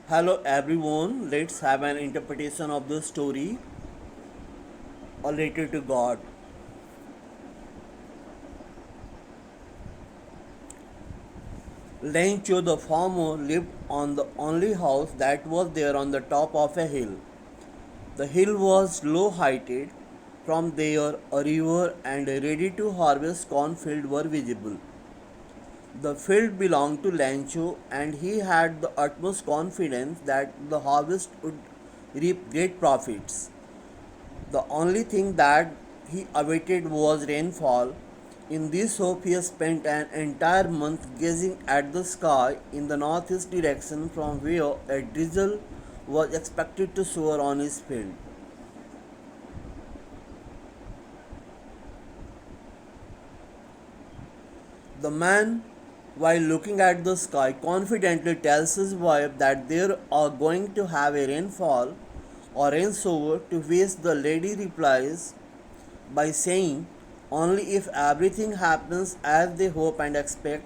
Hello everyone, let's have an interpretation of the story related to God. Lencho the farmer lived on the only house that was there on the top of a hill. The hill was low heighted. From there, a river and a ready to harvest cornfield were visible. The field belonged to Lencho, and he had the utmost confidence that the harvest would reap great profits. The only thing that he awaited was rainfall. In this hope, he spent an entire month gazing at the sky in the northeast direction from where a drizzle was expected to shower on his field. The man, while looking at the sky, confidently tells his wife that they are going to have a rainfall or rain shower, to which the lady replies by saying, only if everything happens as they hope and expect.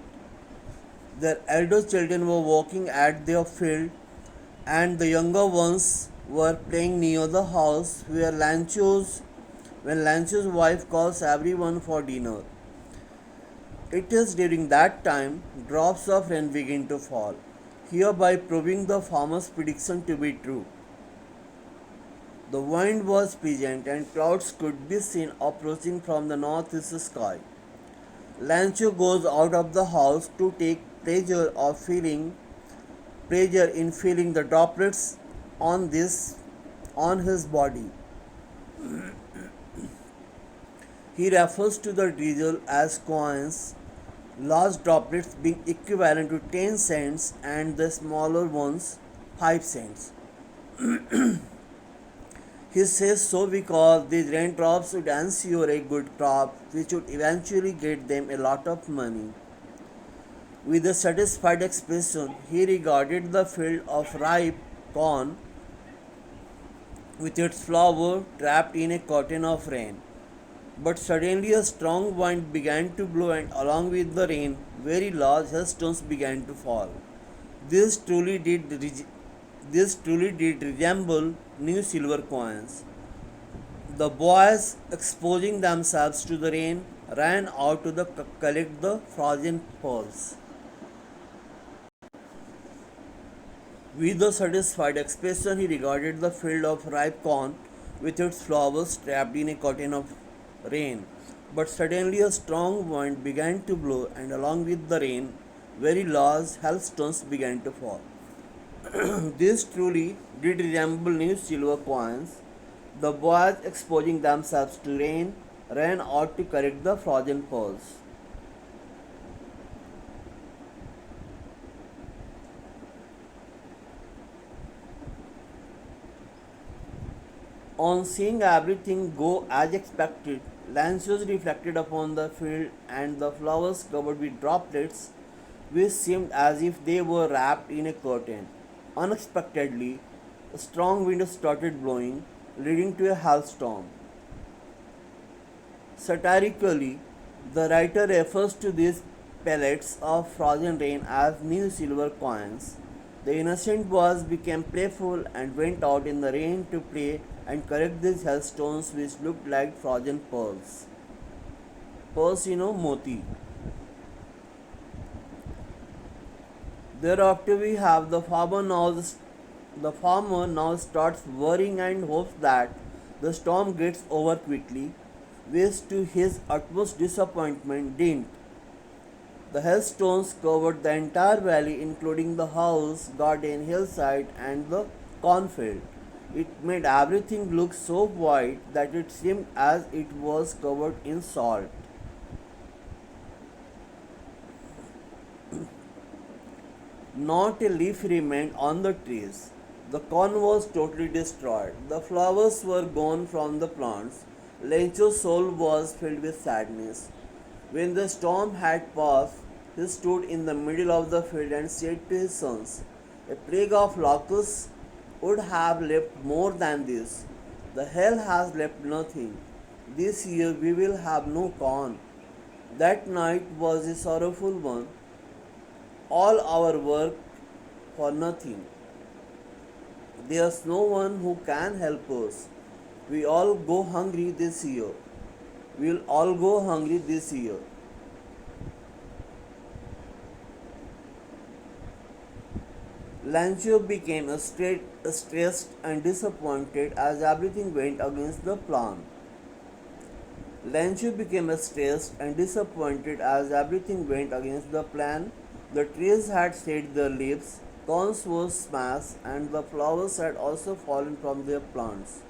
Their elder children were walking at their field, and the younger ones were playing near the house when Lancho's wife calls everyone for dinner. It is during that time drops of rain begin to fall, hereby proving the farmer's prediction to be true. The wind was pleasant and clouds could be seen approaching from the northeast sky. Lancho goes out of the house to take pleasure in feeling the droplets on his body. He refers to the drizzle as coins, large droplets being equivalent to 10 cents and the smaller ones 5 cents. He says so because these raindrops would ensure a good crop which would eventually get them a lot of money. With a satisfied expression, he regarded the field of ripe corn with its flower trapped in a curtain of rain. But suddenly a strong wind began to blow, and along with the rain, very large hailstones began to fall. This truly did, this truly did resemble new silver coins. The boys, exposing themselves to the rain, ran out to collect the frozen pearls. With a satisfied expression, he regarded the field of ripe corn with its flowers trapped in a curtain of rain. But suddenly a strong wind began to blow, and along with the rain, very large hailstones began to fall. This truly did resemble new silver coins. The boys, exposing themselves to rain, ran out to collect the frozen pearls. On seeing everything go as expected, Lancius reflected upon the field and the flowers covered with droplets, which seemed as if they were wrapped in a curtain. Unexpectedly, a strong wind started blowing, leading to a hailstorm. Satirically, the writer refers to these pellets of frozen rain as new silver coins. The innocent boys became playful and went out in the rain to play and collect these hailstones which looked like frozen pearls. Pearls, moti. Thereafter, we have the farmer now starts worrying and hopes that the storm gets over quickly, which to his utmost disappointment didn't. The hailstones covered the entire valley, including the house, garden, hillside, and the cornfield. It made everything look so white that it seemed as it was covered in salt. Not a leaf remained on the trees. The corn was totally destroyed. The flowers were gone from the plants. Lencho's soul was filled with sadness. When the storm had passed, he stood in the middle of the field and said to his sons, a plague of locusts would have left more than this. The hail has left nothing. This year we will have no corn. That night was a sorrowful one. All our work for nothing. There's no one who can help us. We all go hungry this year. We'll all go hungry this year. Lancho became stressed and disappointed as everything went against the plan. Lancho became stressed and disappointed as everything went against the plan. The trees had shed their leaves, thorns were smashed, and the flowers had also fallen from their plants.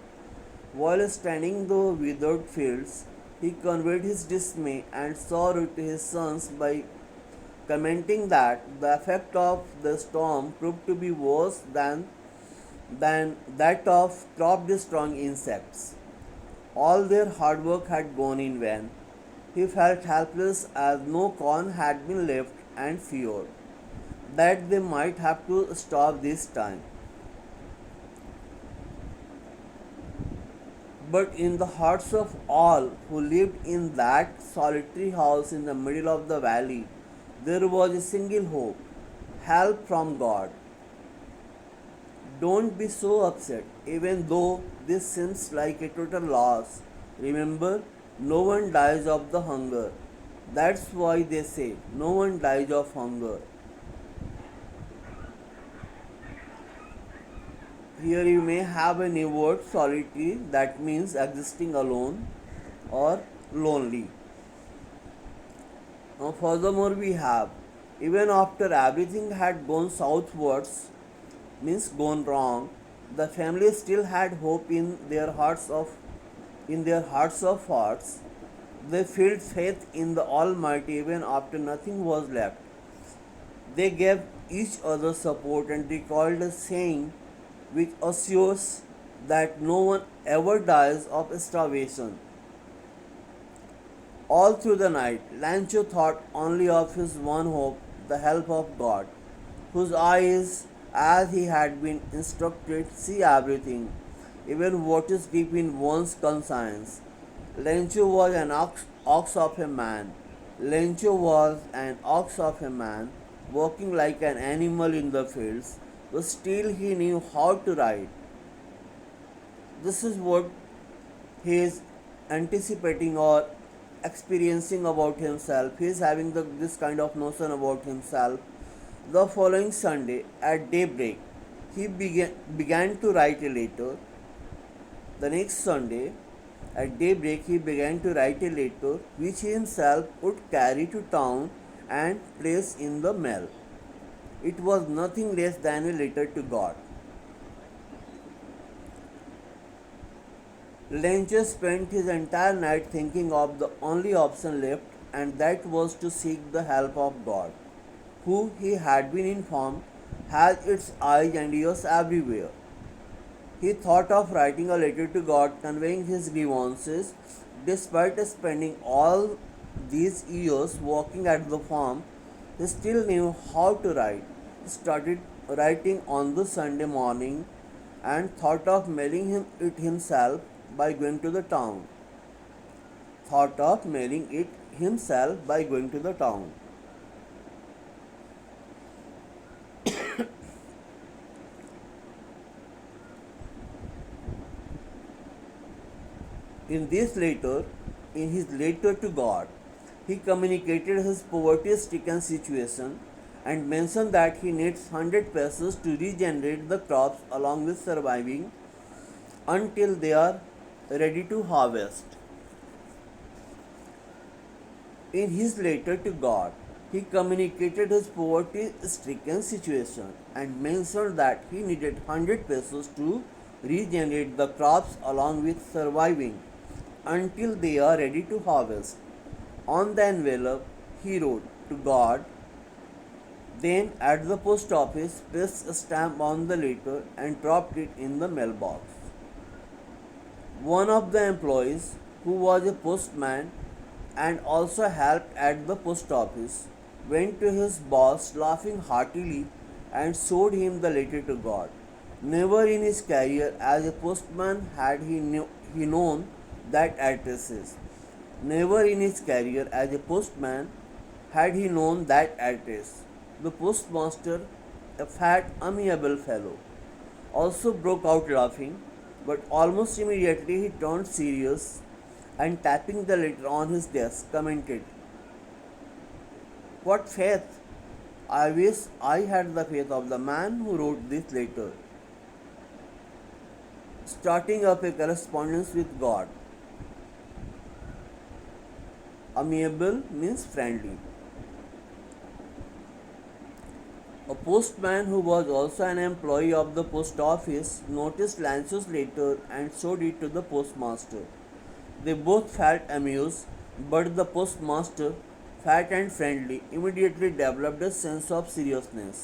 While standing in the withered fields, he conveyed his dismay and sorrow to his sons by commenting that the effect of the storm proved to be worse than that of crop destroying insects. All their hard work had gone in vain. He felt helpless as no corn had been left and feared that they might have to stop this time. But in the hearts of all who lived in that solitary house in the middle of the valley, there was a single hope: help from God. Don't be so upset, even though this seems like a total loss. Remember, no one dies of the hunger. That's why they say no one dies of hunger. Here you may have a new word, solitary, that means existing alone or lonely. Now, furthermore, we have even after everything had gone southwards, means gone wrong, the family still had hope in their hearts of hearts. They felt faith in the Almighty even after nothing was left. They gave each other support and recalled a saying which assures that no one ever dies of starvation. All through the night, Lancho thought only of his one hope, the help of God, whose eyes, as he had been instructed, see everything, even what is deep in one's conscience. Lencho was an ox of a man. Lencho was an ox of a man, walking like an animal in the fields, but still he knew how to ride. This is what he is anticipating or experiencing about himself. He is having this kind of notion about himself. The following Sunday at daybreak, he began to write a letter. The next Sunday at daybreak, he began to write a letter which he himself would carry to town and place in the mail. It was nothing less than a letter to God. Lencher spent his entire night thinking of the only option left, and that was to seek the help of God, who he had been informed has its eyes and ears everywhere. He thought of writing a letter to God conveying his grievances. Despite spending all these years working at the farm, he still knew how to write. He started writing on the Sunday morning and thought of mailing it himself by going to the town. Thought of mailing it himself by going to the town. In this letter, in his letter to God, he communicated his poverty stricken situation and mentioned that he needs 100 pesos to regenerate the crops along with surviving until they are ready to harvest. In his letter to God, he communicated his poverty stricken situation and mentioned that he needed 100 pesos to regenerate the crops along with surviving until they are ready to harvest. On the envelope, he wrote to God, then at the post office, pressed a stamp on the letter and dropped it in the mailbox. One of the employees, who was a postman and also helped at the post office, went to his boss laughing heartily and showed him the letter to God. Never in his career as a postman had he known that addresses. Never in his career as a postman had he known that address. The postmaster, a fat, amiable fellow, also broke out laughing, but almost immediately he turned serious and tapping the letter on his desk commented, "What faith? I wish I had the faith of the man who wrote this letter, starting up a correspondence with God." Amiable means friendly. A postman who was also an employee of the post office noticed Lance's letter and showed it to the postmaster. They both felt amused, but the postmaster, fat and friendly, immediately developed a sense of seriousness.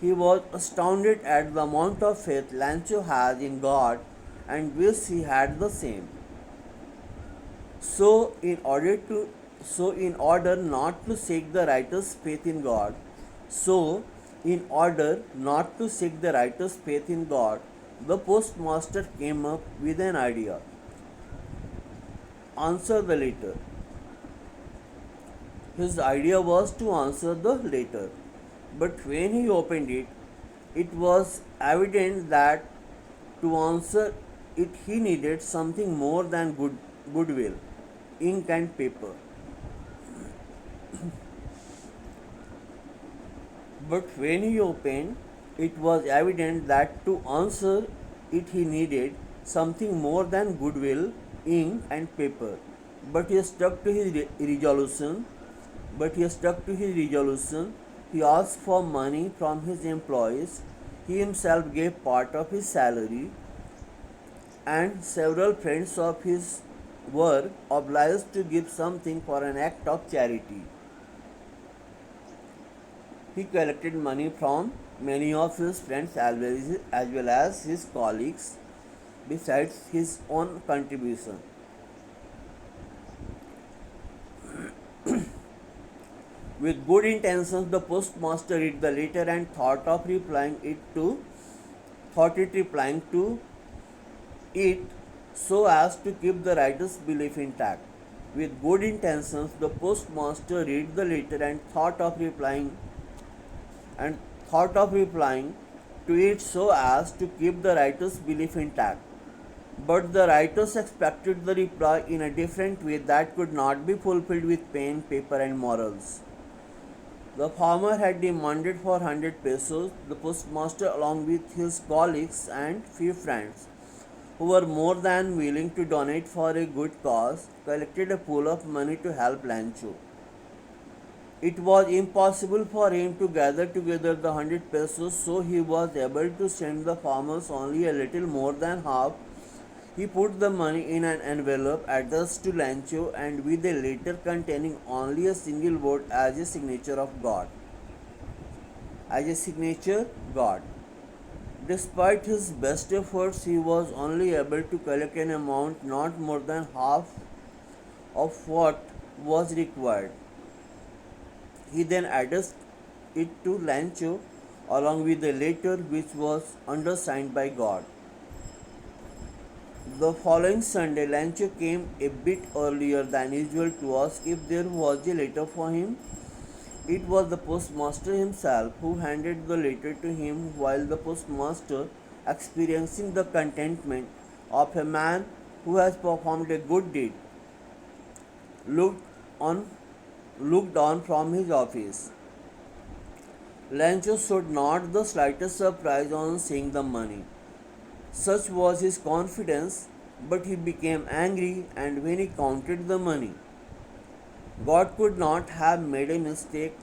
He was astounded at the amount of faith Lancho had in God and wished he had the same. So, in order not to shake the writer's faith in God, so in order not to shake the writer's faith in God, the postmaster came up with an idea. Answer the letter. His idea was to answer the letter, but when he opened it, it was evident that to answer it he needed something more than goodwill, ink and paper. But when he opened, it was evident that to answer it he needed something more than goodwill, ink, and paper. But he stuck to his resolution. He asked for money from his employees. He himself gave part of his salary, and several friends of his were obliged to give something for an act of charity. He collected money from many of his friends as well as his colleagues, besides his own contribution. With good intentions, the postmaster read the letter and thought it replying to it so as to keep the writer's belief intact. With good intentions, the postmaster read the letter and thought of replying to it so as to keep the writer's belief intact. But the writers expected the reply in a different way that could not be fulfilled with pen, paper, and morals. The farmer had demanded for 100 pesos. The postmaster, along with his colleagues and few friends, who were more than willing to donate for a good cause, collected a pool of money to help Lancho. It was impossible for him to gather together the 100 pesos, so he was able to send the farmers only a little more than half. He put the money in an envelope addressed to Lancho and with a letter containing only a single word as a signature of God. As a signature, God. Despite his best efforts, he was only able to collect an amount not more than half of what was required. He then addressed it to Lancho along with a letter which was undersigned by God. The following Sunday, Lancho came a bit earlier than usual to ask if there was a letter for him. It was the postmaster himself who handed the letter to him, while the postmaster, experiencing the contentment of a man who has performed a good deed, looked on looked on from his office. Lancho showed not the slightest surprise on seeing the money. Such was his confidence, but he became angry and when he counted the money. God could not have made a mistake,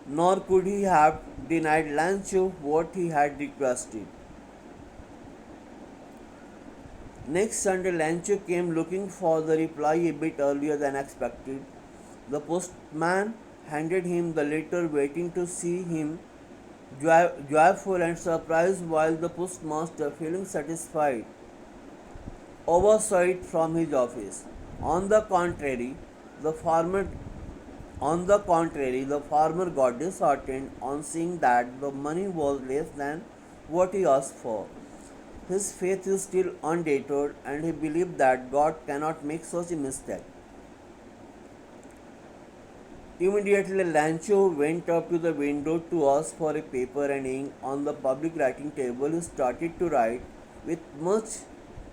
nor could he have denied Lancho what he had requested. Next Sunday, Lancho came looking for the reply a bit earlier than expected. The postman handed him the letter, waiting to see him joyful and surprised, while the postmaster, feeling satisfied, oversaw it from his office. On the contrary, the farmer the farmer got disheartened on seeing that the money was less than what he asked for. His faith is still undeterred, and he believed that God cannot make such a mistake. Immediately, Lancho went up to the window to ask for a paper and ink. On the public writing table, he started to write with much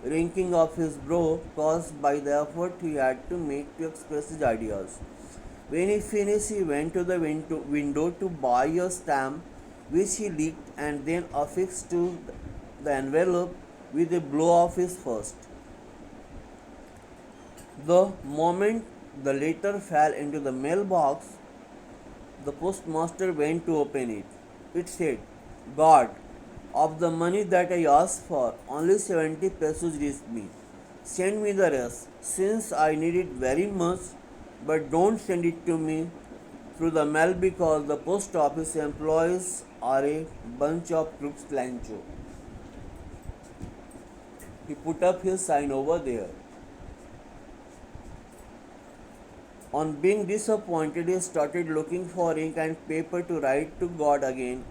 wrinkling of his brow caused by the effort he had to make to express his ideas. When he finished, he went to the window to buy a stamp which he licked and then affixed to the envelope with a blow of his fist. The moment the letter fell into the mailbox, the postmaster went to open it. It said, God, of the money that I asked for, only 70 pesos reached me. Send me the rest, since I need it very much, but don't send it to me through the mail because the post office employees are a bunch of crooks, Lancho. He put up his sign over there. On being disappointed, he started looking for ink and paper to write to God again.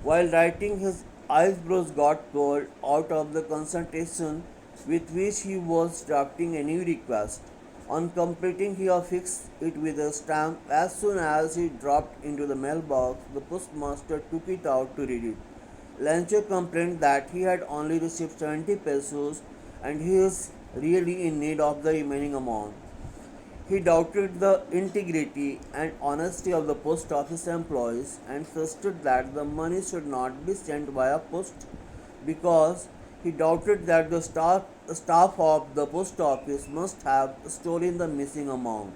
While writing, his eyebrows got cold out of the concentration with which he was drafting a new request. On completing, he affixed it with a stamp. As soon as he dropped into the mailbox, the postmaster took it out to read it. Lancho complained that he had only received 70 pesos and he is really in need of the remaining amount. He doubted the integrity and honesty of the post office employees and insisted that the money should not be sent via post because he doubted that the staff of the post office must have stolen the missing amount.